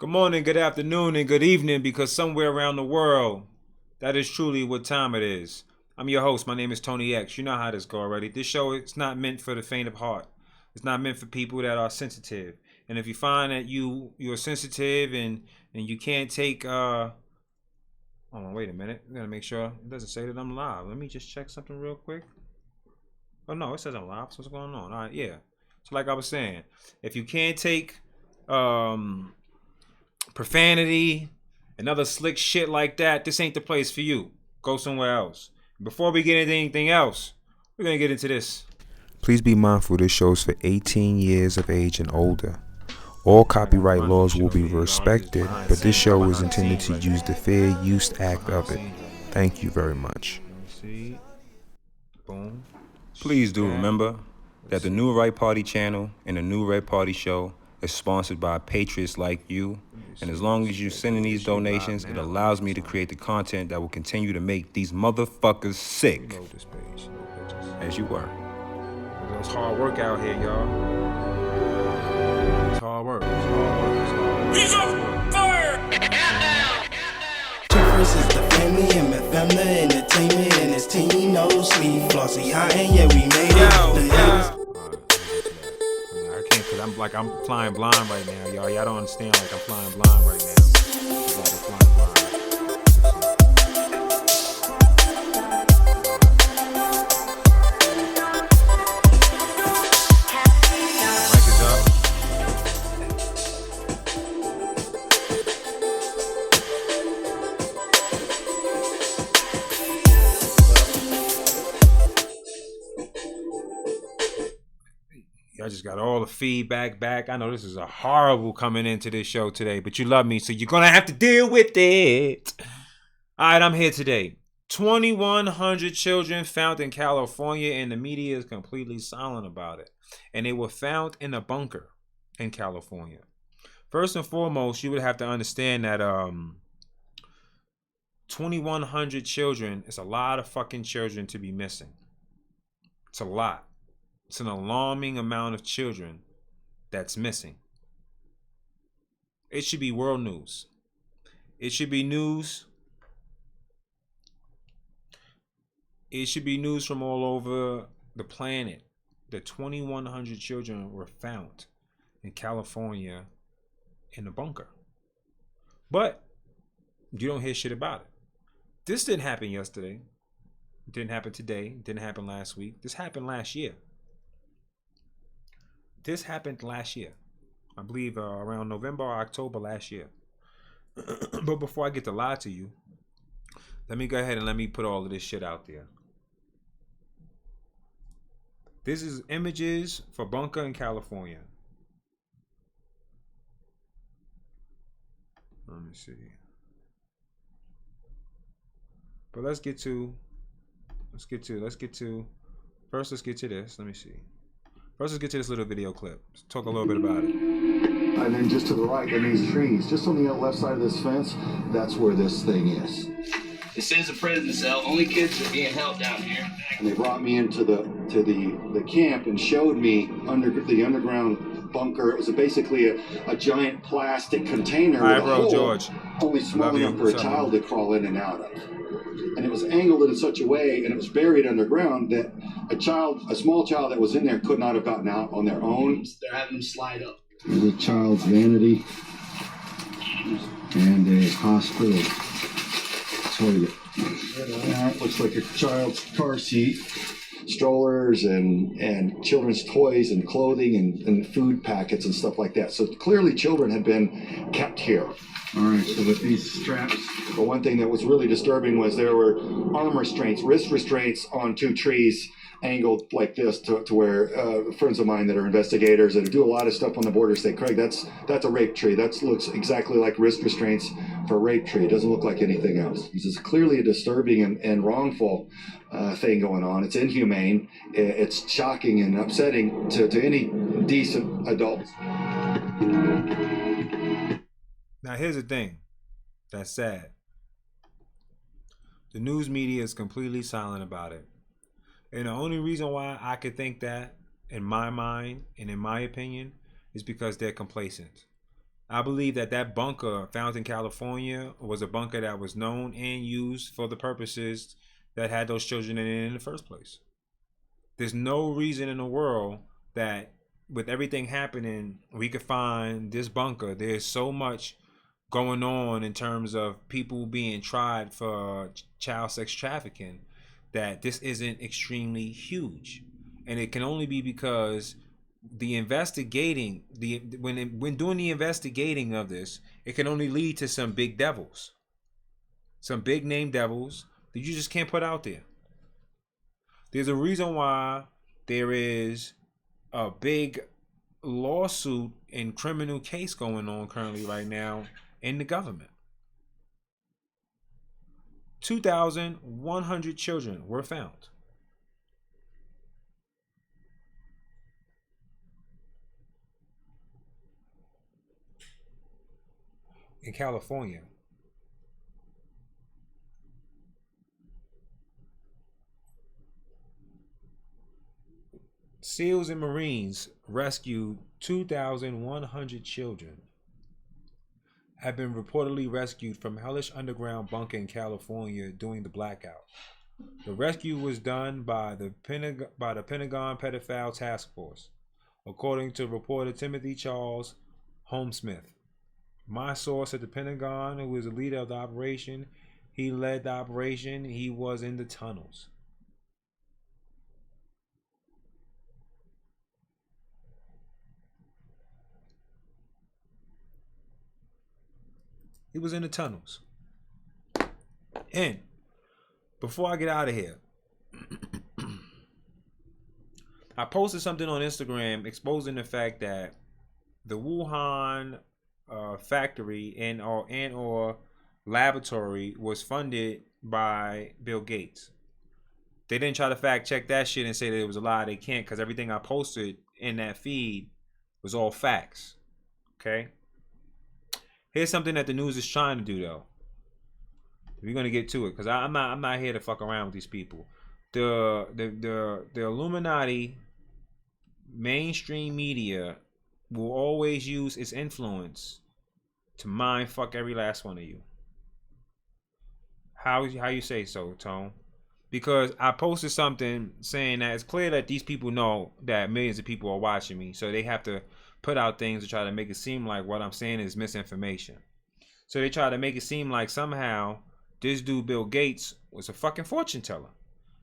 Good morning, good afternoon, and good evening, because somewhere around the world, that is truly what time it is. I'm your host. My name is Tony X. You know how this go already. This show is not meant for the faint of heart. It's not meant for people that are sensitive. And if you find that you're sensitive and you can't take hold on, wait a minute. I'm gonna make sure it doesn't say that I'm live. Let me just check something real quick. Oh no, it says I'm live. So what's going on? All right, yeah. So like I was saying, if you can't take profanity and other slick shit like that, this ain't the place for you. Go somewhere else. Before we get into anything else, we're gonna get into this. Please be mindful this show's for 18 years of age and older. All copyright laws will be respected, but this show is intended to use the Fair Use Act of it. Thank you very much. Please do remember that the New Right Party channel and the New Red Party show is sponsored by patriots like you, and as long as you send in these donations, it allows me to create the content that will continue to make these motherfuckers sick, as you were. It's hard work out here, y'all. It's hard work. It's hard work. It's hard work. He's on fire! First is the family and my family entertainment and his team, no sleep, flossy high, and yeah, we made it. I can't, cause I'm flying blind right now, y'all. Y'all don't understand, like I'm flying blind right now. It's like I'm flying blind. Mic is up. I just got all the feedback back. I know this is a horrible coming into this show today, but you love me, so you're going to have to deal with it. All right, I'm here today. 2,100 children found in California, and the media is completely silent about it. And they were found in a bunker in California. First and foremost, you would have to understand that 2,100 children is a lot of fucking children to be missing. It's a lot. It's an alarming amount of children that's missing. It should be world news. It should be news. It should be news from all over the planet. The 2,100 children were found in California in a bunker. But you don't hear shit about it. This didn't happen yesterday. It didn't happen today. It didn't happen last week. This happened last year. This happened last year. I believe around November or October last year. But before I get to lie to you, let me go ahead and let me put all of this shit out there. This is images for bunker in California. Let me see. But let's get to first let's get to this. Let me see. First, let's get to this little video clip. Let's talk a little bit about it. And then just to the right, in these trees, just on the left side of this fence, that's where this thing is. This is a prison cell. Only kids are being held down here. And they brought me into the camp and showed me under the underground bunker. It was basically a giant plastic container with a hole, George. Only small enough for a child to crawl in and out of. And it was angled in such a way, and it was buried underground, that a small child that was in there could not have gotten out on their own. They're having them slide up. There's a child's vanity and a hospital toilet. Looks like a child's car seat, strollers and children's toys and clothing and food packets and stuff like that. So clearly children had been kept here. All right, so with these straps, the one thing that was really disturbing was there were arm restraints, wrist restraints on two trees angled like this to where friends of mine that are investigators that do a lot of stuff on the border say, Craig, that's a rape tree. That looks exactly like wrist restraints for a rape tree. It doesn't look like anything else. This is clearly a disturbing and wrongful thing going on. It's inhumane. It's shocking and upsetting to any decent adult. Now, here's the thing that's sad. The news media is completely silent about it. And the only reason why I could think that, in my mind and in my opinion, is because they're complacent. I believe that bunker found in California was a bunker that was known and used for the purposes that had those children in the first place. There's no reason in the world that with everything happening, we could find this bunker. There's so much going on in terms of people being tried for child sex trafficking that this isn't extremely huge. And it can only be because the investigating, when doing the investigating of this, it can only lead to some big devils, some big name devils that you just can't put out there. There's a reason why there is a big lawsuit and criminal case going on currently right now in the government. 2,100 children were found. In California. SEALs and Marines rescued 2,100 children. Have been reportedly rescued from hellish underground bunker in California during the blackout. The rescue was done by the Pentagon Pedophile Task Force, according to reporter Timothy Charles Holmesmith. My source at the Pentagon, who is the leader of the operation, he led the operation. He was in the tunnels. He was in the tunnels. And before I get out of here, I posted something on Instagram exposing the fact that the Wuhan factory and or laboratory was funded by Bill Gates. They didn't try to fact check that shit and say that it was a lie. They can't, because everything I posted in that feed was all facts. Okay? Here's something that the news is trying to do, though. We're gonna get to it, because I'm not here to fuck around with these people. The Illuminati mainstream media will always use its influence to mind fuck every last one of you. How you say so, Tone? Because I posted something saying that it's clear that these people know that millions of people are watching me, so they have to put out things to try to make it seem like what I'm saying is misinformation. So they try to make it seem like somehow this dude Bill Gates was a fucking fortune teller.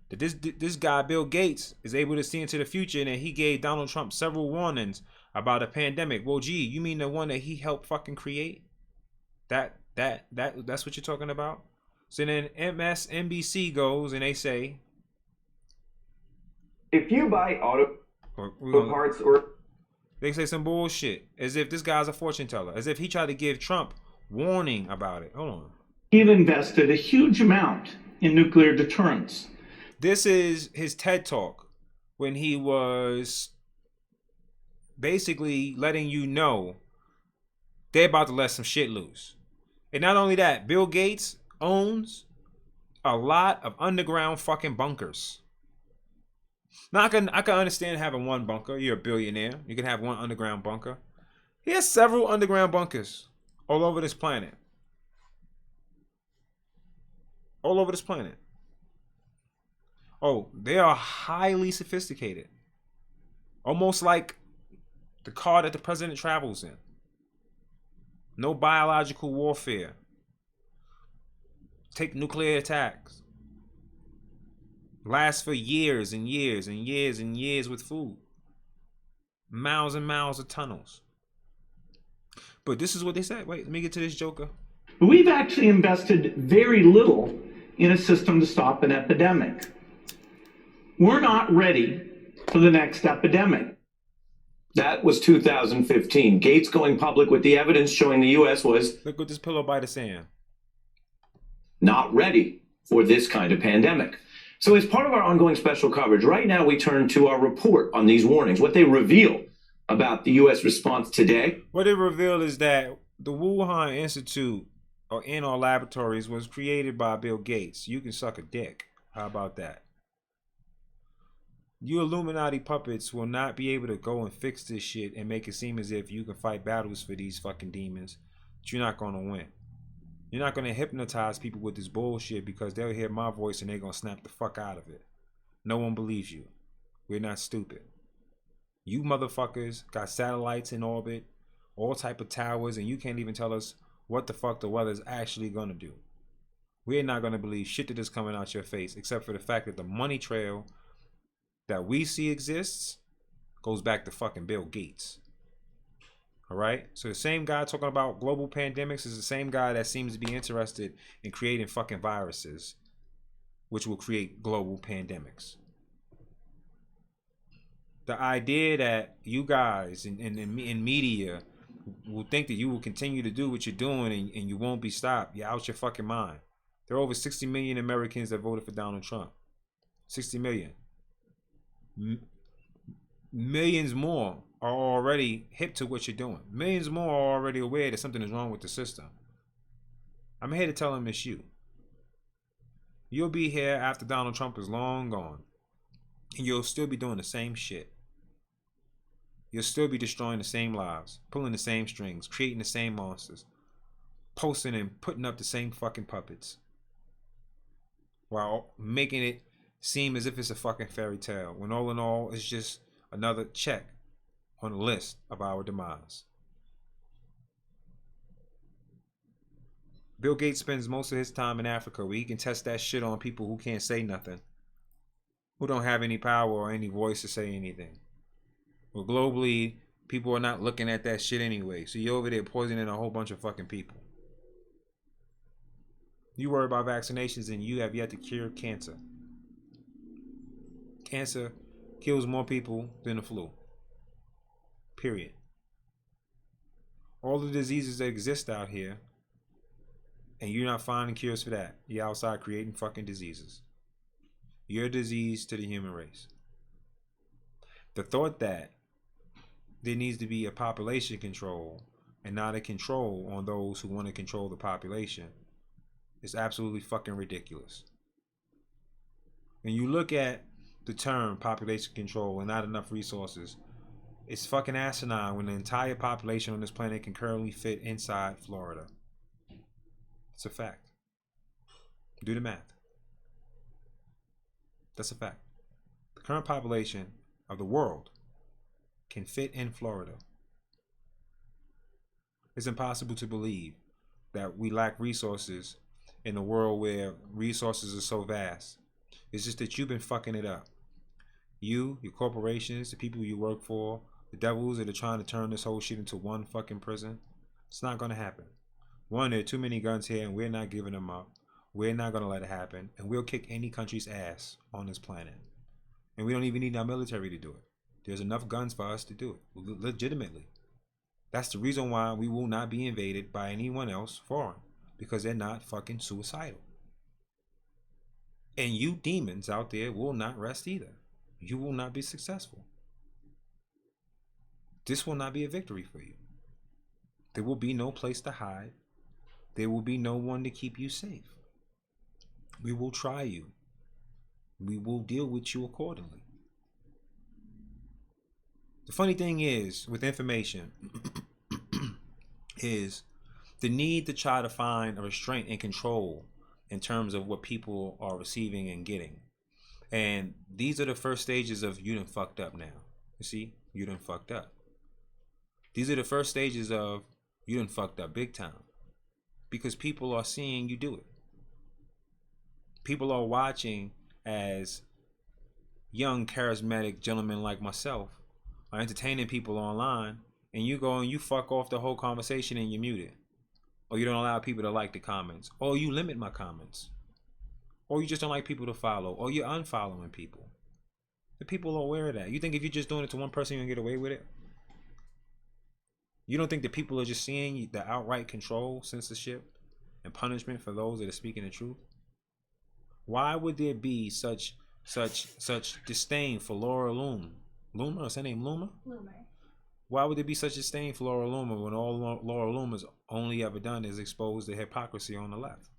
That this guy Bill Gates is able to see into the future, and that he gave Donald Trump several warnings about a pandemic. Well, gee, you mean the one that he helped fucking create? That's what you're talking about? So then MSNBC goes and they say, if you buy auto parts or... They say some bullshit, as if this guy's a fortune teller, as if he tried to give Trump warning about it. Hold on. He've invested a huge amount in nuclear deterrence. This is his TED Talk when he was basically letting you know they're about to let some shit loose. And not only that, Bill Gates owns a lot of underground fucking bunkers. Now, I can understand having one bunker. You're a billionaire. You can have one underground bunker. He has several underground bunkers all over this planet. All over this planet. Oh, they are highly sophisticated. Almost like the car that the president travels in. No biological warfare. Take nuclear attacks. Last for years and years and years and years with food. Miles and miles of tunnels. But this is what they said. Wait, let me get to this joker. We've actually invested very little in a system to stop an epidemic. We're not ready for the next epidemic. That was 2015. Gates going public with the evidence showing the U.S. was... Look what this pillow bite is saying. ...not ready for this kind of pandemic. So as part of our ongoing special coverage, right now we turn to our report on these warnings, what they reveal about the U.S. response today. What it revealed is that the Wuhan Institute or in-our laboratories was created by Bill Gates. You can suck a dick. How about that? You Illuminati puppets will not be able to go and fix this shit and make it seem as if you can fight battles for these fucking demons. But you're not going to win. You're not going to hypnotize people with this bullshit because they'll hear my voice and they're going to snap the fuck out of it. No one believes you. We're not stupid. You motherfuckers got satellites in orbit, all type of towers, and you can't even tell us what the fuck the weather's actually going to do. We're not going to believe shit that is coming out your face, except for the fact that the money trail that we see exists goes back to fucking Bill Gates. All right? So the same guy talking about global pandemics is the same guy that seems to be interested in creating fucking viruses, which will create global pandemics. The idea that you guys in media will think that you will continue to do what you're doing and you won't be stopped, you're out your fucking mind. There are over 60 million Americans that voted for Donald Trump. 60 million. Millions more are already hip to what you're doing. Millions more are already aware that something is wrong with the system. I'm here to tell them it's you. You'll be here after Donald Trump is long gone. And you'll still be doing the same shit. You'll still be destroying the same lives, pulling the same strings, creating the same monsters, posting and putting up the same fucking puppets, while making it seem as if it's a fucking fairy tale, when all in all, it's just another check on the list of our demise. Bill Gates spends most of his time in Africa where he can test that shit on people who can't say nothing, who don't have any power or any voice to say anything. Well, globally, people are not looking at that shit anyway, so you're over there poisoning a whole bunch of fucking people. You worry about vaccinations and you have yet to cure cancer. Cancer kills more people than the flu. Period. All the diseases that exist out here, and you're not finding cures for that. You're outside creating fucking diseases. You're a disease to the human race. The thought that there needs to be a population control and not a control on those who want to control the population is absolutely fucking ridiculous. When you look at the term population control and not enough resources, it's fucking asinine when the entire population on this planet can currently fit inside Florida. It's a fact. Do the math. That's a fact. The current population of the world can fit in Florida. It's impossible to believe that we lack resources in a world where resources are so vast. It's just that you've been fucking it up. You, your corporations, the people you work for, the devils that are trying to turn this whole shit into one fucking prison. It's not going to happen. One, there are too many guns here and we're not giving them up. We're not going to let it happen. And we'll kick any country's ass on this planet. And we don't even need our military to do it. There's enough guns for us to do it. Legitimately. That's the reason why we will not be invaded by anyone else foreign. Because they're not fucking suicidal. And you demons out there will not rest either. You will not be successful. This will not be a victory for you. There will be no place to hide. There will be no one to keep you safe. We will try you. We will deal with you accordingly. The funny thing is, with information, is the need to try to find a restraint and control in terms of what people are receiving and getting. And these are the first stages of you done fucked up now. You see, you done fucked up. These are the first stages of you done fucked up big time. Because people are seeing you do it. People are watching as young, charismatic gentlemen like myself are entertaining people online, and you go and you fuck off the whole conversation and you mute it. Or you don't allow people to like the comments. Or you limit my comments. Or you just don't like people to follow. Or you're unfollowing people. The people are aware of that. You think if you're just doing it to one person, you're going to get away with it? You don't think that people are just seeing the outright control, censorship, and punishment for those that are speaking the truth? Why would there be such disdain for Laura Loom? Loomer? Is her name Loomer? Loomer. Why would there be such disdain for Laura Loomer when all Laura Loomer's only ever done is expose the hypocrisy on the left?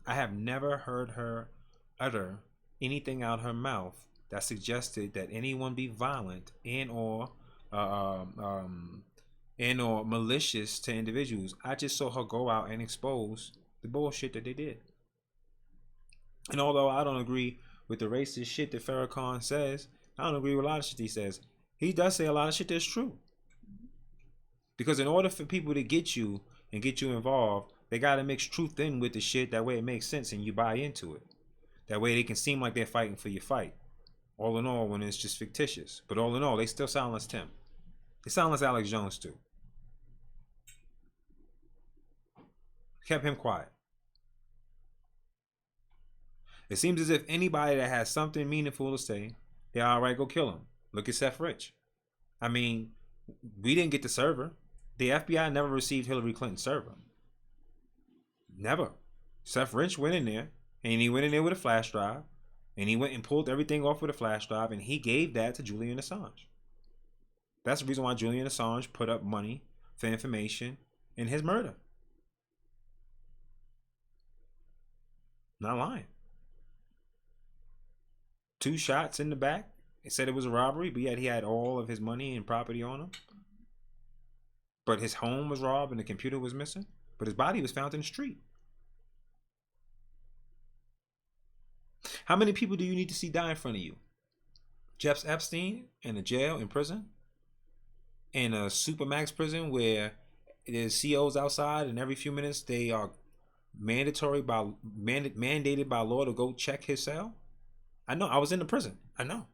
I have never heard her utter anything out her mouth that suggested that anyone be violent and or malicious to individuals. I just saw her go out and expose the bullshit that they did. And although I don't agree with the racist shit that Farrakhan says, I don't agree with a lot of shit he says. He does say a lot of shit that's true. Because in order for people to get you and get you involved, they got to mix truth in with the shit. That way it makes sense and you buy into it. That way they can seem like they're fighting for your fight. All in all, when it's just fictitious. But all in all, they still silenced him. They silenced Alex Jones too. Kept him quiet. It seems as if anybody that has something meaningful to say, they're all right, go kill him. Look at Seth Rich. I mean, we didn't get the server. The FBI never received Hillary Clinton's server. Never. Seth Rich went in there, and he went in there with a flash drive, and he went and pulled everything off with a flash drive, and he gave that to Julian Assange. That's the reason why Julian Assange put up money for information in his murder. Not lying. 2 shots in the back. It said it was a robbery, but yet he had all of his money and property on him. But his home was robbed and the computer was missing. But his body was found in the street. How many people do you need to see die in front of you? Jeff Epstein in a jail, in prison? In a supermax prison where there's COs outside and every few minutes they are mandated by law to go check his cell? I know. I was in the prison. I know.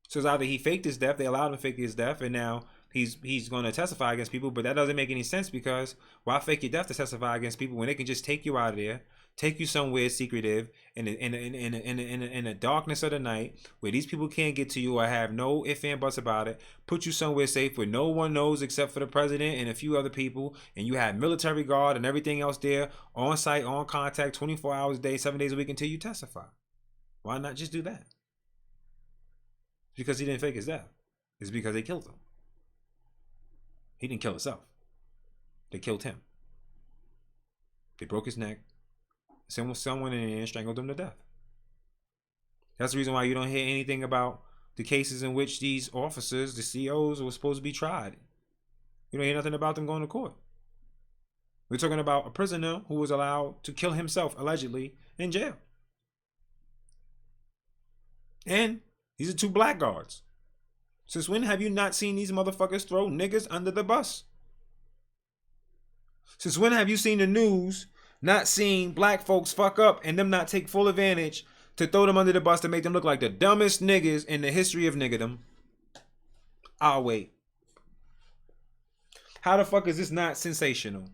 So it's either he faked his death, they allowed him to fake his death, and now he's going to testify against people, but that doesn't make any sense because why fake your death to testify against people when they can just take you out of there, take you somewhere secretive in the darkness of the night where these people can't get to you or have no ifs and buts about it, put you somewhere safe where no one knows except for the president and a few other people, and you have military guard and everything else there on site, on contact, 24 hours a day, 7 days a week until you testify. Why not just do that? Because he didn't fake his death. It's because they killed him. He didn't kill himself. They killed him. They broke his neck. Someone in there and strangled him to death. That's the reason why you don't hear anything about the cases in which these officers, the COs, were supposed to be tried. You don't hear nothing about them going to court. We're talking about a prisoner who was allowed to kill himself, allegedly, in jail. And these are 2 blackguards. Since when have you not seen these motherfuckers throw niggas under the bus? Since when have you seen the news not seeing black folks fuck up and them not take full advantage to throw them under the bus to make them look like the dumbest niggas in the history of niggerdom? I'll wait. How the fuck is this not sensational?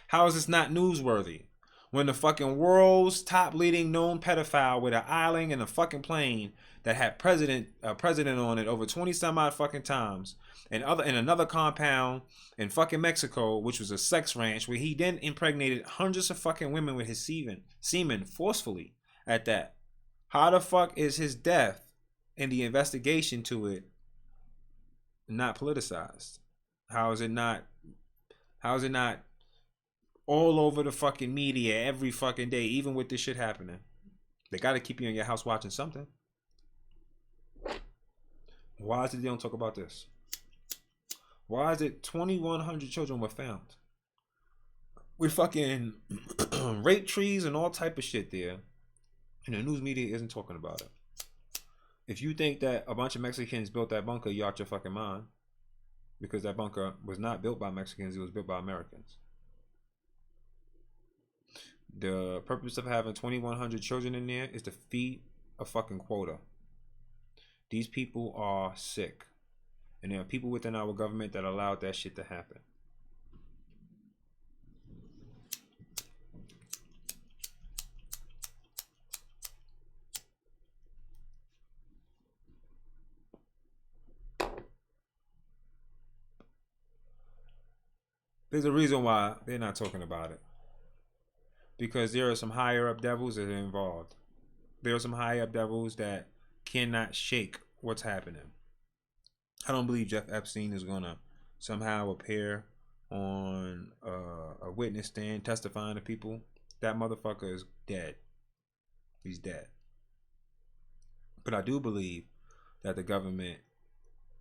How is this not newsworthy? When the fucking world's top leading known pedophile with an island and a fucking plane that had president on it over 20 some odd fucking times, and another compound in fucking Mexico, which was a sex ranch where he then impregnated hundreds of fucking women with his semen forcefully at that. How the fuck is his death and the investigation to it not politicized? How is it not all over the fucking media every fucking day, even with this shit happening? They got to keep you in your house watching something. Why is it they don't talk about this? Why is it 2,100 children were found with fucking rape trees and all type of shit there, and the news media isn't talking about it? If you think that a bunch of Mexicans built that bunker, you're out your fucking mind, because that bunker was not built by Mexicans, it was built by Americans. The purpose of having 2,100 children in there is to feed a fucking quota. These people are sick. And there are people within our government that allowed that shit to happen. There's a reason why they're not talking about it. Because there are some higher up devils that are involved. There are some higher up devils that cannot shake what's happening. I don't believe Jeff Epstein is going to somehow appear on a witness stand testifying to people. That motherfucker is dead. He's dead. But I do believe that the government,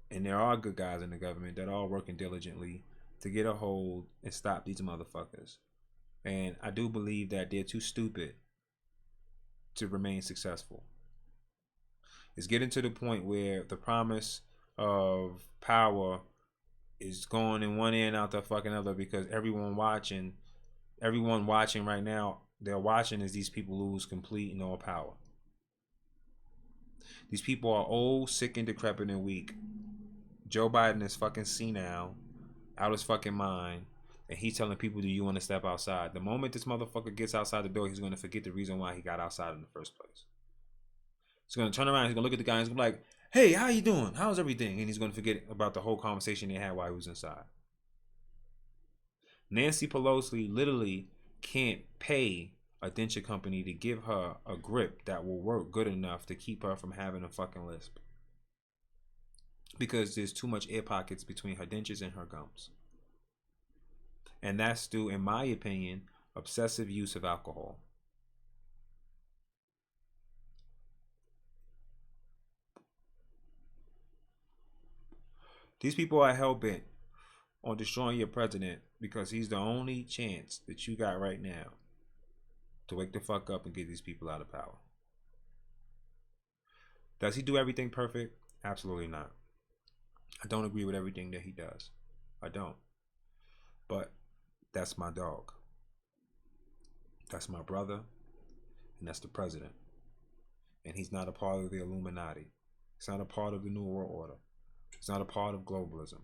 and there are good guys in the government that are working diligently to get a hold and stop these motherfuckers. And I do believe that they're too stupid to remain successful. It's getting to the point where the promise of power is going in one ear and out the fucking other, because everyone watching right now, they're watching as these people lose complete and all power. These people are old, sick, and decrepit and weak. Joe Biden is fucking senile, out of his fucking mind, and he's telling people, do you want to step outside? The moment this motherfucker gets outside the door, he's going to forget the reason why he got outside in the first place. He's going to turn around, he's going to look at the guy, and he's going to be like, hey, how you doing? How's everything? And he's going to forget about the whole conversation they had while he was inside. Nancy Pelosi literally can't pay a denture company to give her a grip that will work good enough to keep her from having a fucking lisp, because there's too much air pockets between her dentures and her gums. And that's due, in my opinion, obsessive use of alcohol. These people are hell-bent on destroying your president because he's the only chance that you got right now to wake the fuck up and get these people out of power. Does he do everything perfect? Absolutely not. I don't agree with everything that he does. I don't. But that's my dog. That's my brother. And that's the president. And he's not a part of the Illuminati. He's not a part of the New World Order. He's not a part of globalism.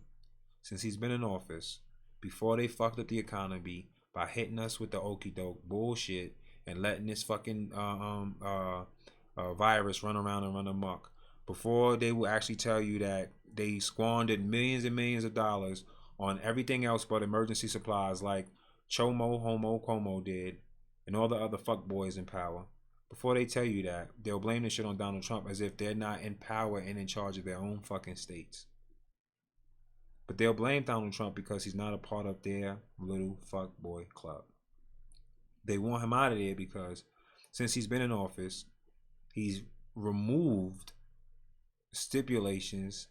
Since he's been in office, before they fucked up the economy by hitting us with the okie doke bullshit and letting this fucking virus run around and run amok, before they will actually tell you that they squandered millions and millions of dollars on everything else but emergency supplies like Chomo, Homo, Como did, and all the other fuckboys in power. Before they tell you that, they'll blame this shit on Donald Trump as if they're not in power and in charge of their own fucking states. But they'll blame Donald Trump because he's not a part of their little fuckboy club. They want him out of there because since he's been in office, he's removed stipulations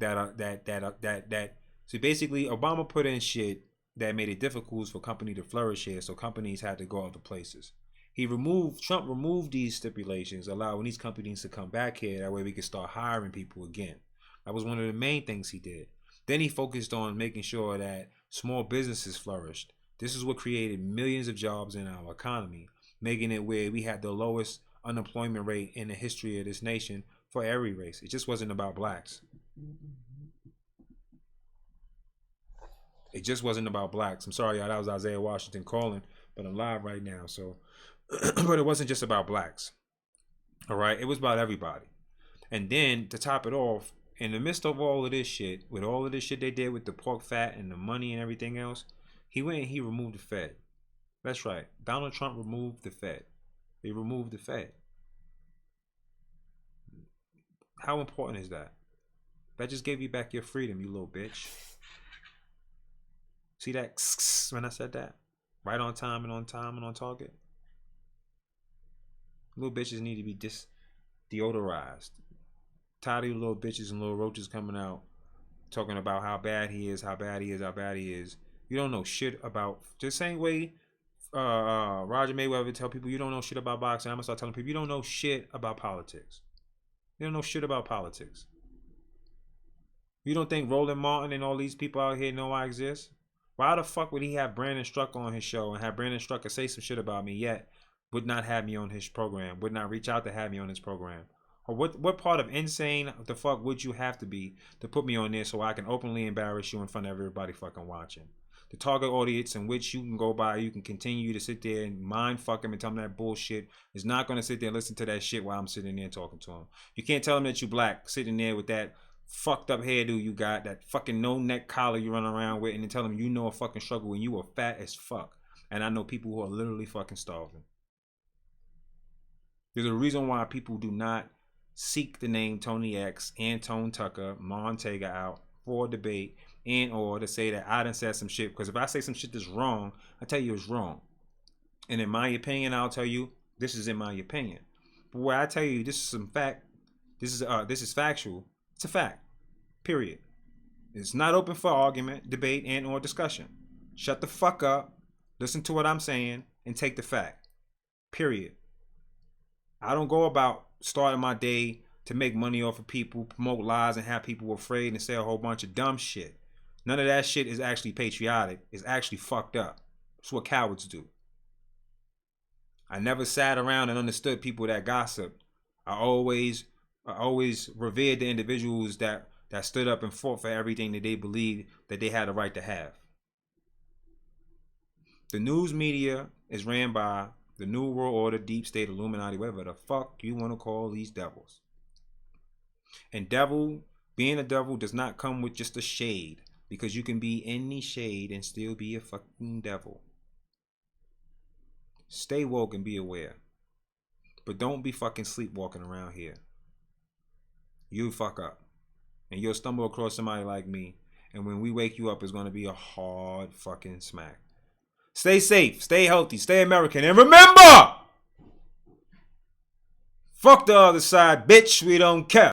so basically Obama put in shit that made it difficult for company to flourish here, so companies had to go other places. Trump removed these stipulations, allowing these companies to come back here. That way we could start hiring people again. That was one of the main things he did. Then he focused on making sure that small businesses flourished. This is what created millions of jobs in our economy, making it where we had the lowest unemployment rate in the history of this nation for every race. It just wasn't about blacks. It just wasn't about blacks. I'm sorry, y'all, that was Isaiah Washington calling, but I'm live right now, so but it wasn't just about blacks. All right, it was about everybody. And then to top it off, in the midst of all of this shit, with all of this shit they did with the pork fat and the money and everything else, he went and he removed the Fed. That's right. Donald Trump removed the Fed. They removed the Fed. How important is that? That just gave you back your freedom, you little bitch. See that when I said that? Right on time and on target. Little bitches need to be deodorized. Tired of you little bitches and little roaches coming out talking about how bad he is, how bad he is, how bad he is. You don't know shit about, just same way Roger Mayweather tell people you don't know shit about boxing. I'm gonna start telling people you don't know shit about politics. You don't know shit about politics. You don't think Roland Martin and all these people out here know I exist? Why the fuck would he have Brandon Struck on his show and have Brandon Struck say some shit about me, yet would not have me on his program, would not reach out to have me on his program? Or what part of insane the fuck would you have to be to put me on there so I can openly embarrass you in front of everybody fucking watching? The target audience in which you can go by, you can continue to sit there and mind fuck him and tell him that bullshit, is not going to sit there and listen to that shit while I'm sitting there talking to him. You can't tell him that you black, sitting there with that fucked up hairdo you got, that fucking no neck collar you run around with, and then tell him you know a fucking struggle when you are fat as fuck. And I know people who are literally fucking starving. There's a reason why people do not seek the name Tony X, Antone Tucker, Montaga out for debate, and or to say that I done said some shit. Because if I say some shit that's wrong, I tell you it's wrong. And in my opinion, I'll tell you this is in my opinion. But where I tell you, this is some fact. This is factual. It's a fact. Period. It's not open for argument, debate, and or discussion. Shut the fuck up, listen to what I'm saying, and take the fact. Period. I don't go about starting my day to make money off of people, promote lies, and have people afraid and say a whole bunch of dumb shit. None of that shit is actually patriotic. It's actually fucked up. It's what cowards do. I never sat around and understood people that gossip. I always revered the individuals that stood up and fought for everything that they believed that they had a right to have. The news media is ran by the New World Order, Deep State, Illuminati, whatever the fuck you want to call these devils. And being a devil does not come with just a shade, because you can be any shade and still be a fucking devil. Stay woke and be aware. But don't be fucking sleepwalking around here. You fuck up. And you'll stumble across somebody like me. And when we wake you up, it's going to be a hard fucking smack. Stay safe, stay healthy, stay American. And remember, fuck the other side, bitch. We don't care.